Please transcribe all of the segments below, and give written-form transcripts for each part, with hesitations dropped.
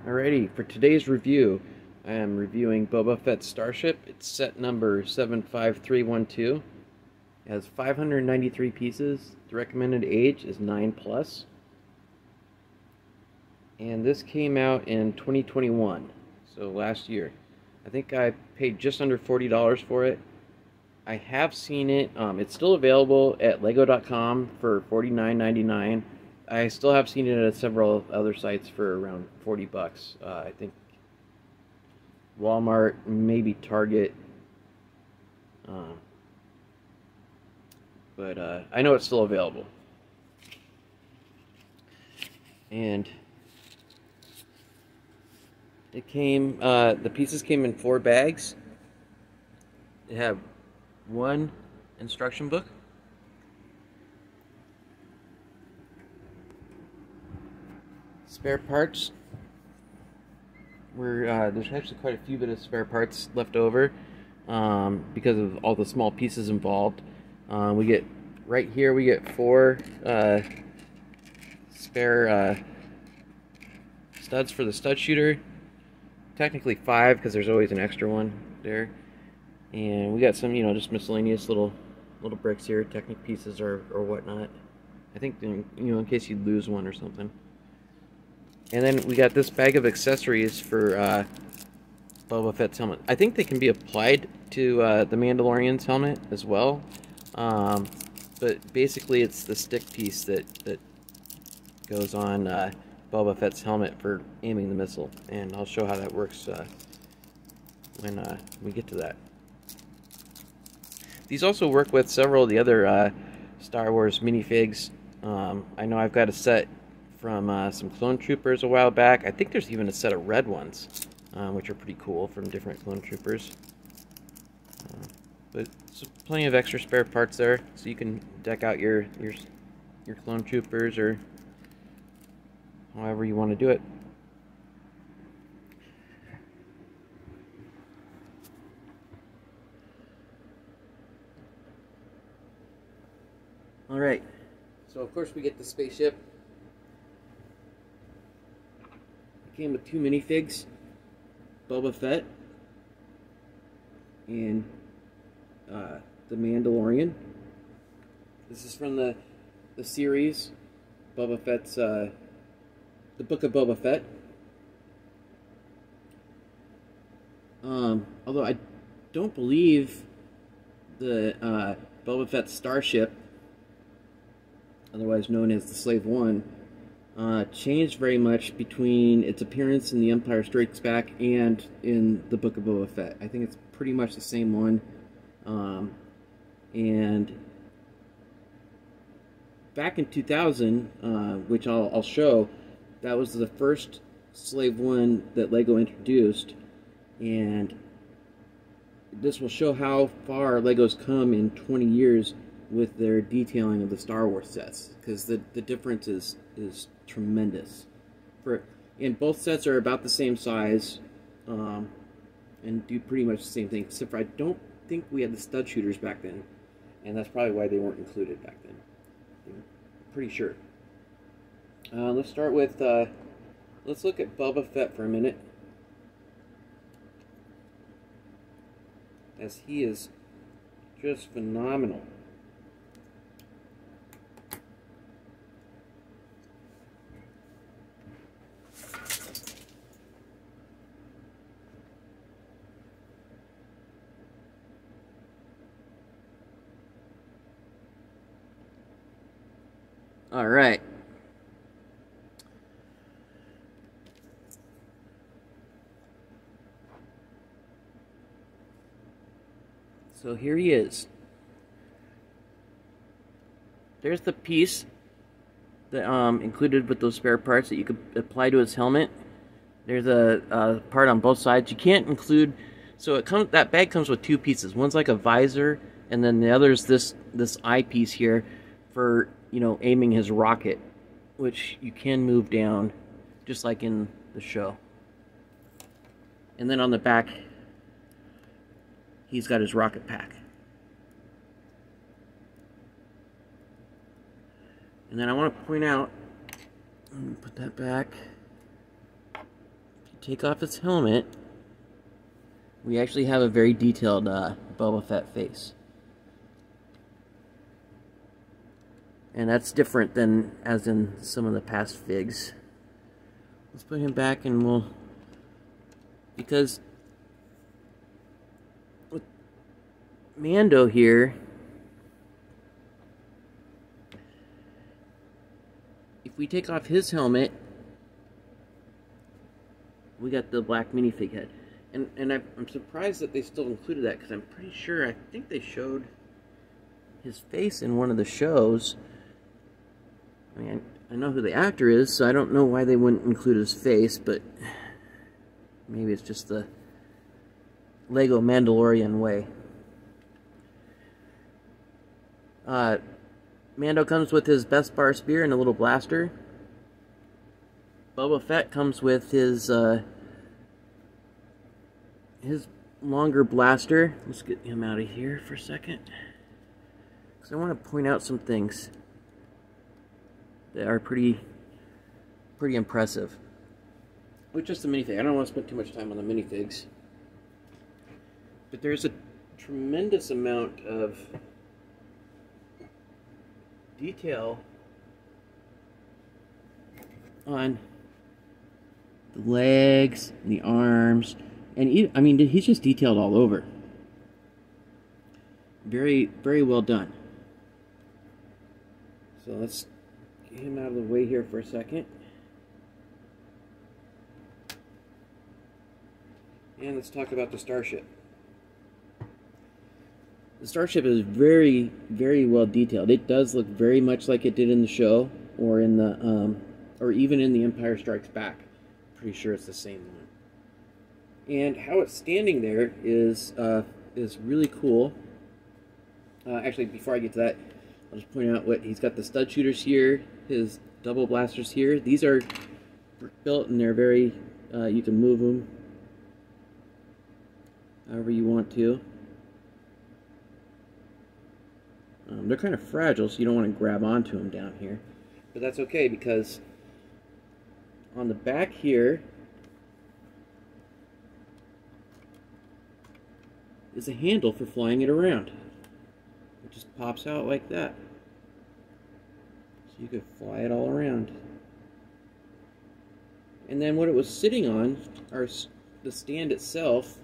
Alrighty, for today's review, I am reviewing Boba Fett Starship. It's set number 75312. It has 593 pieces. The recommended age is 9 plus. And this came out in 2021, so last year. I think I paid just under $40 for it. I have seen it. It's still available at lego.com for $49.99. I still have seen it at several other sites for around 40 bucks. I think Walmart, maybe Target. But I know it's still available. And it came, the pieces came in 4 bags. They have one instruction book, spare parts. There's actually quite a few bit of spare parts left over because of all the small pieces involved. We get right here. We get 4 spare studs for the stud shooter. Technically 5 because there's always an extra one there. And we got some, just miscellaneous little bricks here, Technic pieces or whatnot. I think, in case you lose one or something. And then we got this bag of accessories for Boba Fett's helmet. I think they can be applied to the Mandalorian's helmet as well. But basically it's the stick piece that goes on Boba Fett's helmet for aiming the missile. And I'll show how that works when we get to that. These also work with several of the other Star Wars minifigs. I know I've got a set from some Clone Troopers a while back. I think there's even a set of red ones, which are pretty cool from different Clone Troopers. But plenty of extra spare parts there, so you can deck out your Clone Troopers or however you want to do it. Alright, so of course we get the spaceship. It came with 2 minifigs, Boba Fett and the Mandalorian. This is from the series, Boba Fett's, the Book of Boba Fett. Although I don't believe the Boba Fett Starship, otherwise known as the Slave One, changed very much between its appearance in The Empire Strikes Back and in the Book of Boba Fett. I think it's pretty much the same one. And back in 2000, which I'll show, that was the first Slave One that LEGO introduced. And this will show how far LEGO's come in 20 years with their detailing of the Star Wars sets, because the difference is tremendous. And both sets are about the same size, and do pretty much the same thing, except for I don't think we had the stud shooters back then, and that's probably why they weren't included back then. I'm pretty sure. Let's start with, let's look at Boba Fett for a minute, as he is just phenomenal. All right. So here he is. There's the piece that included with those spare parts that you could apply to his helmet. There's a part on both sides. You can't include, so that bag comes with 2 pieces. One's like a visor, and then the other is this eyepiece here for aiming his rocket, which you can move down, just like in the show. And then on the back, he's got his rocket pack. And then I want to point out, let me put that back, take off his helmet, we actually have a very detailed Boba Fett face. And that's different than as in some of the past figs. Let's put him back and we'll... Because with Mando here, if we take off his helmet, we got the black minifig head. And I'm surprised that they still included that, because I'm pretty sure, I think they showed his face in one of the shows. I mean, I know who the actor is, so I don't know why they wouldn't include his face, but maybe it's just the Lego Mandalorian way. Mando comes with his Best Bar spear and a little blaster. Boba Fett comes with his longer blaster. Let's get him out of here for a second, because I want to point out some things that are pretty impressive. With just the minifig, I don't want to spend too much time on the minifigs, but there's a tremendous amount of detail on the legs, the arms, and I mean, he's just detailed all over. Very, very well done. So let's get him out of the way here for a second. And let's talk about the Starship. The Starship is very, very well detailed. It does look very much like it did in the show, or in the, or even in The Empire Strikes Back. Pretty sure it's the same one. And how it's standing there is really cool. Actually, before I get to that, I'll just point out what he's got: the stud shooters here, his double blasters here. These are built, and they're very, you can move them however you want to. They're kind of fragile, so you don't want to grab onto them down here. But that's okay, because on the back here is a handle for flying it around. It just pops out like that. So you could fly it all around. And then what it was sitting on, or the stand itself,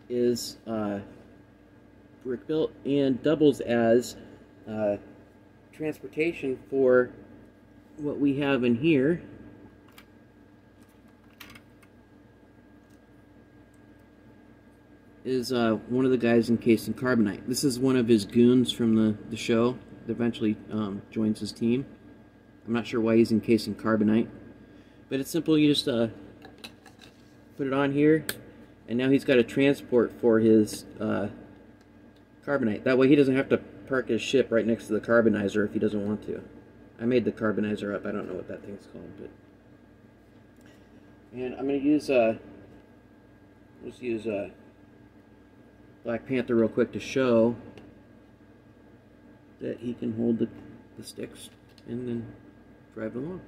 is brick built and doubles as transportation for what we have in here. Is one of the guys encased in carbonite. This is one of his goons from the show that eventually joins his team. I'm not sure why he's encased in carbonite, but it's simple. You just put it on here, and now he's got a transport for his carbonite. That way he doesn't have to park his ship right next to the carbonizer if he doesn't want to. I made the carbonizer up. I don't know what that thing's called, but... And I'm going to use let's use Black Panther real quick to show that he can hold the sticks and then drive along.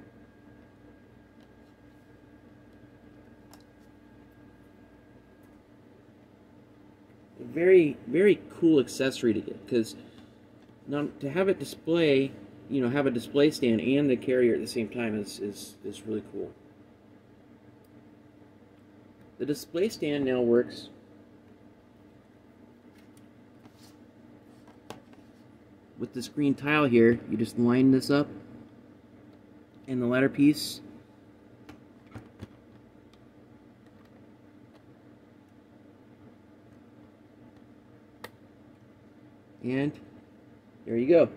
A very, very cool accessory to get, because now to have it display, you know, have a display stand and the carrier at the same time is really cool. The display stand now works with this green tile here. You just line this up, and the ladder piece and there you go.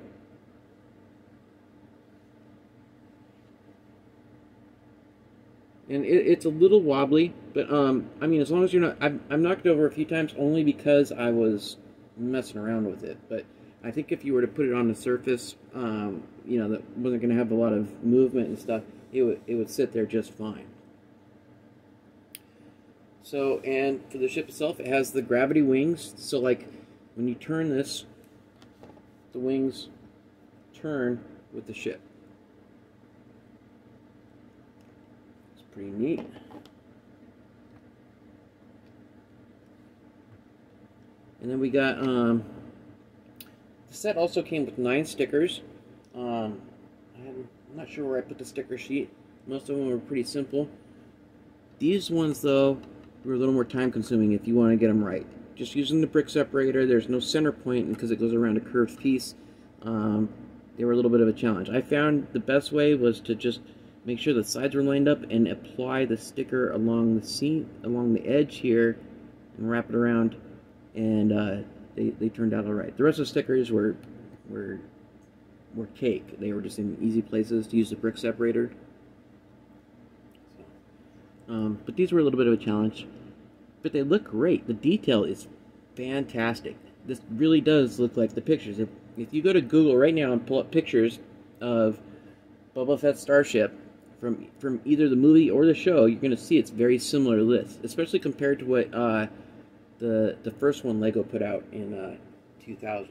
And it's a little wobbly, but I mean, as long as you're not... I've knocked it over a few times only because I was messing around with it. But I think if you were to put it on a surface, you know, that wasn't going to have a lot of movement and stuff, it would sit there just fine. So, and for the ship itself, it has the gravity wings. So, like, when you turn this, the wings turn with the ship. pretty neat. And then we got, the set also came with 9 stickers. I'm not sure where I put the sticker sheet. Most of them were pretty simple. These ones, though, were a little more time consuming if you want to get them right. Just using the brick separator, there's no center point because it goes around a curved piece. They were a little bit of a challenge. I found the best way was to just make sure the sides were lined up and apply the sticker along the seam, along the edge here, and wrap it around, and they turned out all right. The rest of the stickers were cake. They were just in easy places to use the brick separator. But these were a little bit of a challenge. But they look great. The detail is fantastic. This really does look like the pictures. If you go to Google right now and pull up pictures of Boba Fett Starship from either the movie or the show, you're going to see it's very similar to this, especially compared to what the first one Lego put out in 2000.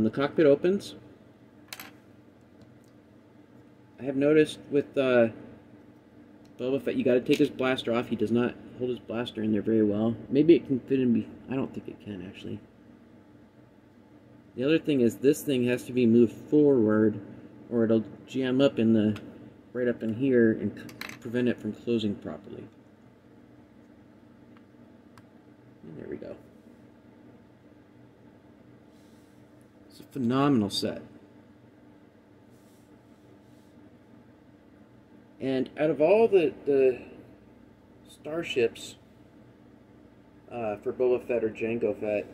The cockpit opens. I have noticed with Boba Fett, you got to take his blaster off. He does not hold his blaster in there very well. Maybe it can fit in. I don't think it can actually. The other thing is this thing has to be moved forward, or it'll jam up in the right up in here and prevent it from closing properly. And there we go. It's a phenomenal set. And out of all the starships for Boba Fett or Jango Fett,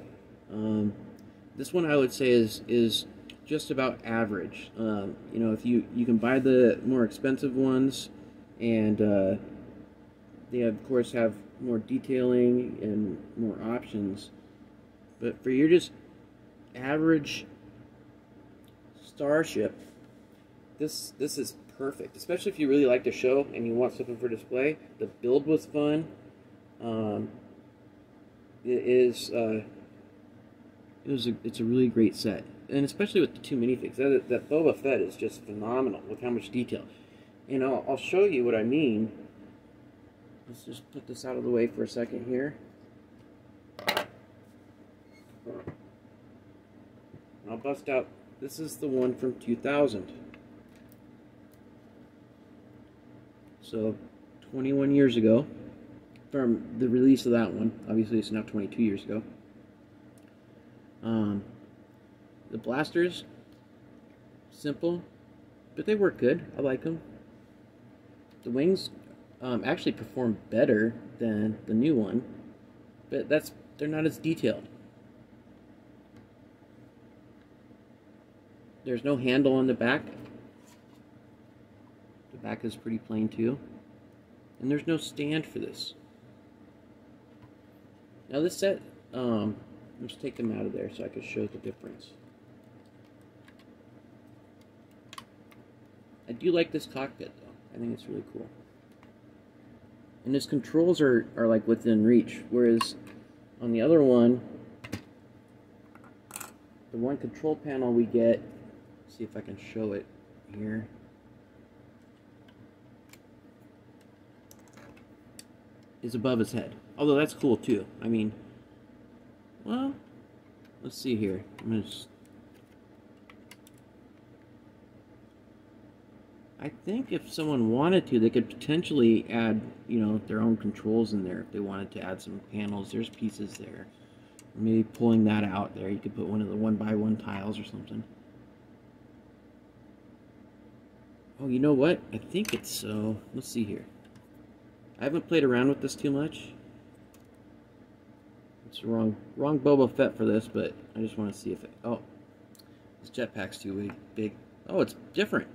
this one I would say is just about average. You know, if you can buy the more expensive ones, and they of course have more detailing and more options. But for your just average starship, this is perfect, especially if you really like the show and you want something for display. The build was fun. It's a really great set, and especially with the 2 minifigs. That Boba Fett is just phenomenal with how much detail. And I'll show you what I mean. Let's just put this out of the way for a second here. I'll bust out. This is the one from 2000. So, 21 years ago, from the release of that one. Obviously, it's now 22 years ago. The blasters, simple, but they work good. I like them. The wings actually perform better than the new one, but they're not as detailed. There's no handle on the back. The back is pretty plain too. And there's no stand for this. Now this set, let's take them out of there so I can show the difference. I do like this cockpit though. I think it's really cool. And his controls are like within reach, whereas on the other one, the one control panel we get, see if I can show it here. Is above his head. Although that's cool too. I mean, well, let's see here. I think if someone wanted to, they could potentially add, you know, their own controls in there if they wanted to add some panels. There's pieces there. Maybe pulling that out there, you could put one of the 1x1 tiles or something. Oh, you know what? I think it's so. Let's see here. I haven't played around with this too much. It's the wrong Boba Fett for this, but I just want to see if it. Oh, this jetpack's too big. Oh, it's different.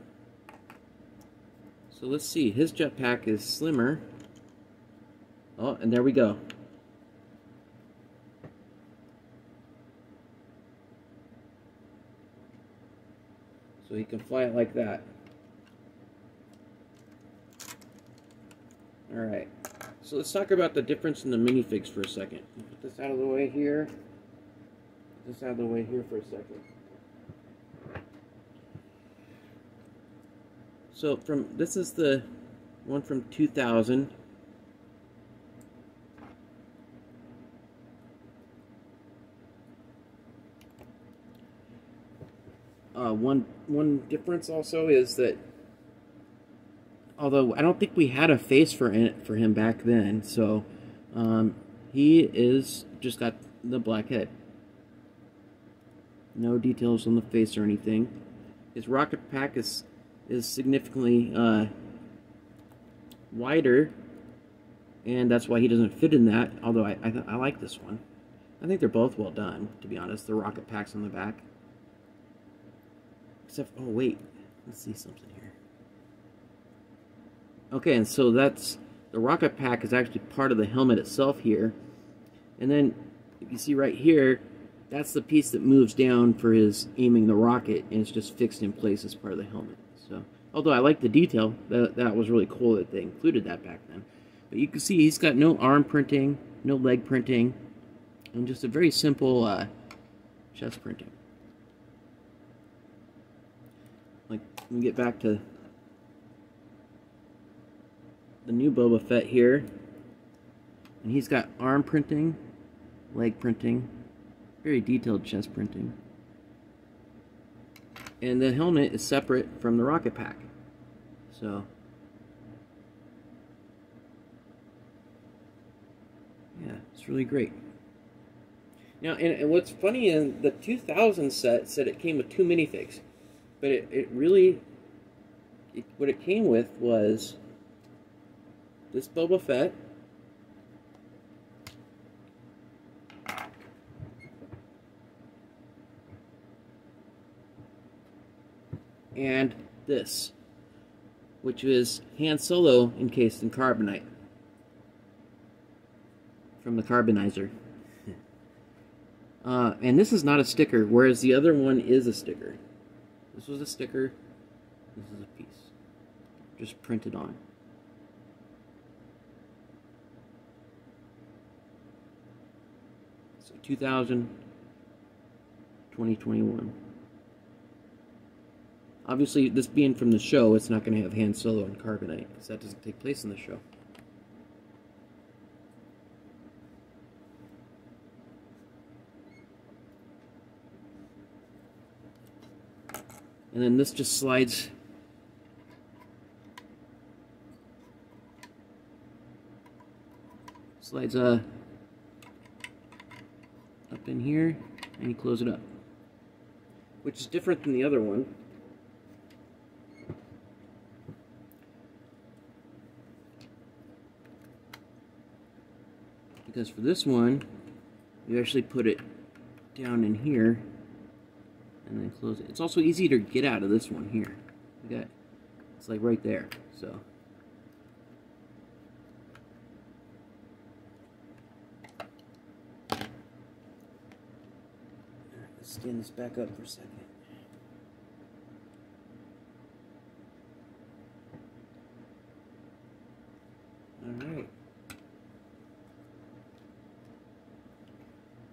So let's see. His jetpack is slimmer. Oh, and there we go. So he can fly it like that. Alright, so let's talk about the difference in the minifigs for a second. Put this out of the way here. Put this out of the way here for a second. So this is the one from 2000. One difference also is that, although I don't think we had a face for him back then, so he is just got the black head. No details on the face or anything. His rocket pack is significantly wider, and that's why he doesn't fit in that. Although I like this one. I think they're both well done, to be honest. The rocket packs on the back. Except, oh wait, let's see something here. Okay, and so that's, the rocket pack is actually part of the helmet itself here. And then, if you see right here, that's the piece that moves down for his aiming the rocket, and it's just fixed in place as part of the helmet. So, although I like the detail, that was really cool that they included that back then. But you can see he's got no arm printing, no leg printing, and just a very simple chest printing. Like, when we get back to the new Boba Fett here, and he's got arm printing, leg printing, very detailed chest printing, and the helmet is separate from the rocket pack. So, yeah, it's really great. Now, and what's funny, in the 2000 set said it came with 2 minifigs. But it really, what it came with was this Boba Fett, and this, which is Han Solo encased in carbonite from the carbonizer. And this is not a sticker, whereas the other one is a sticker. This was a sticker, this is a piece, just printed on. So 2000, 2021. Obviously, this being from the show, it's not going to have Han Solo and carbonite, because that doesn't take place in the show. And then this just slides up in here, and you close it up, which is different than the other one. Because for this one, you actually put it down in here and then close it. It's also easy to get out of this one here. You got, it's like right there. So let's stand this back up for a second. All right.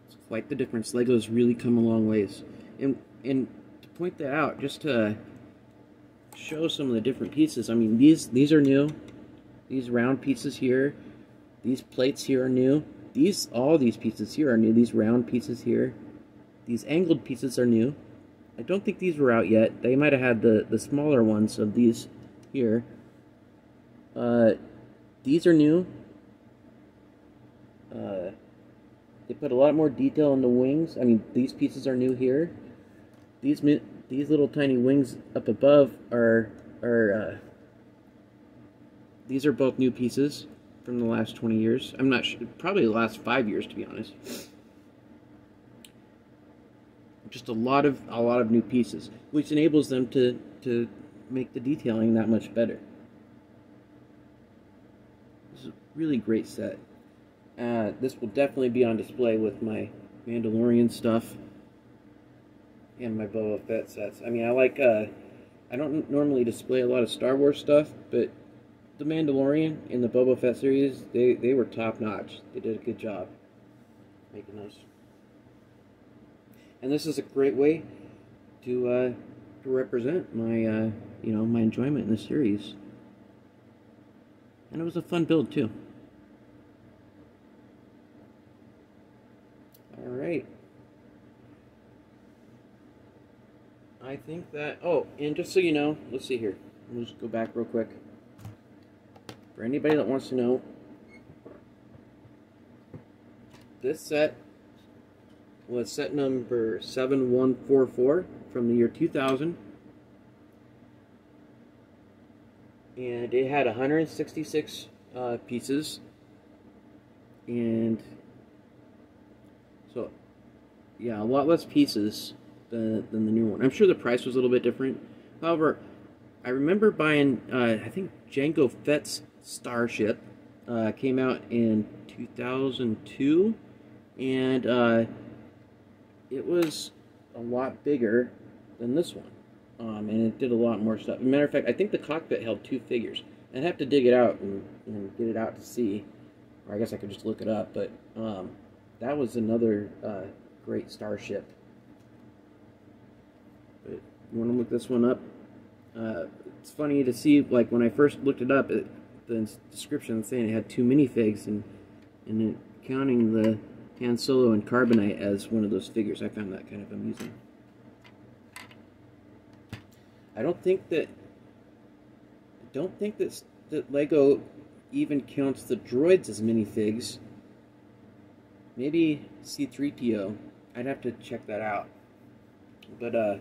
It's quite the difference. Lego's really come a long ways. And to point that out, just to show some of the different pieces, I mean, these are new. These round pieces here, these plates here are new. All these pieces here are new. These round pieces here, these angled pieces are new. I don't think these were out yet. They might have had the smaller ones of these here. These are new. They put a lot more detail in the wings. I mean, these pieces are new here. These little tiny wings up above are these are both new pieces from the last 20 years. I'm not sure, probably the last 5 years, to be honest. Just a lot of new pieces, which enables them to make the detailing that much better. This is a really great set. This will definitely be on display with my Mandalorian stuff and my Boba Fett sets. I mean, I don't normally display a lot of Star Wars stuff, but the Mandalorian and the Boba Fett series, they were top notch. They did a good job making those. And this is a great way to represent my my enjoyment in the series. And it was a fun build too. Alright. I think that... Oh, and just so you know, let's see here. We'll just go back real quick. For anybody that wants to know, this set was set number 7144 from the year 2000. And it had 166 pieces. And so, yeah, a lot less pieces than the new one. I'm sure the price was a little bit different. However, I remember buying, I think Boba Fett Starship came out in 2002, and it was a lot bigger than this one, and it did a lot more stuff. As a matter of fact, I think the cockpit held 2 figures. I'd have to dig it out and get it out to see, or I guess I could just look it up, but that was another great Starship. But you want to look this one up? It's funny to see, like, when I first looked it up, the description saying it had 2 minifigs, and counting the Han Solo and Carbonite as one of those figures. I found that kind of amusing. I don't think that Lego even counts the droids as minifigs. Maybe C-3PO. I'd have to check that out. But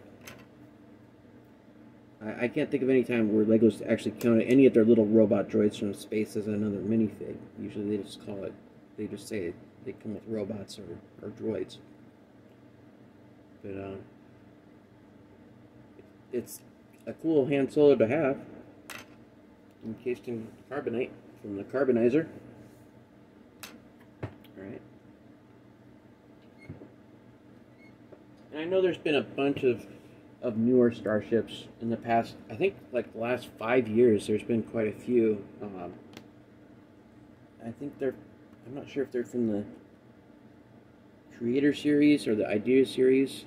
I can't think of any time where Legos actually counted any of their little robot droids from space as another minifig. Usually they just call it, they just say they come with robots or droids. But it's a cool Han Solo to have, encased in carbonite from the carbonizer. Alright. And I know there's been a bunch of newer starships in the past. I think like the last 5 years there's been quite a few. I think I'm not sure if they're from the Creator series or the Idea series,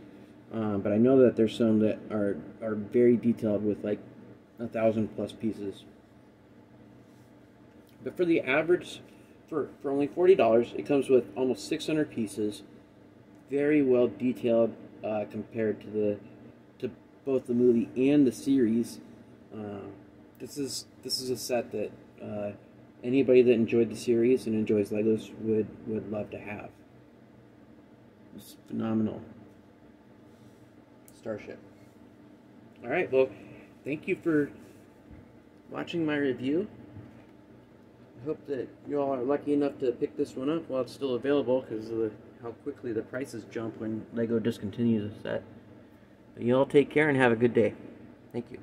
but I know that there's some that are very detailed with like 1,000+ pieces. But for the average, for only $40, it comes with almost 600 pieces, very well detailed compared to both the movie and the series. This is a set that anybody that enjoyed the series and enjoys Legos would love to have. It's phenomenal. Starship. Alright, well, thank you for watching my review. I hope that you all are lucky enough to pick this one up while it's still available, because of how quickly the prices jump when Lego discontinues a set. But you all take care and have a good day. Thank you.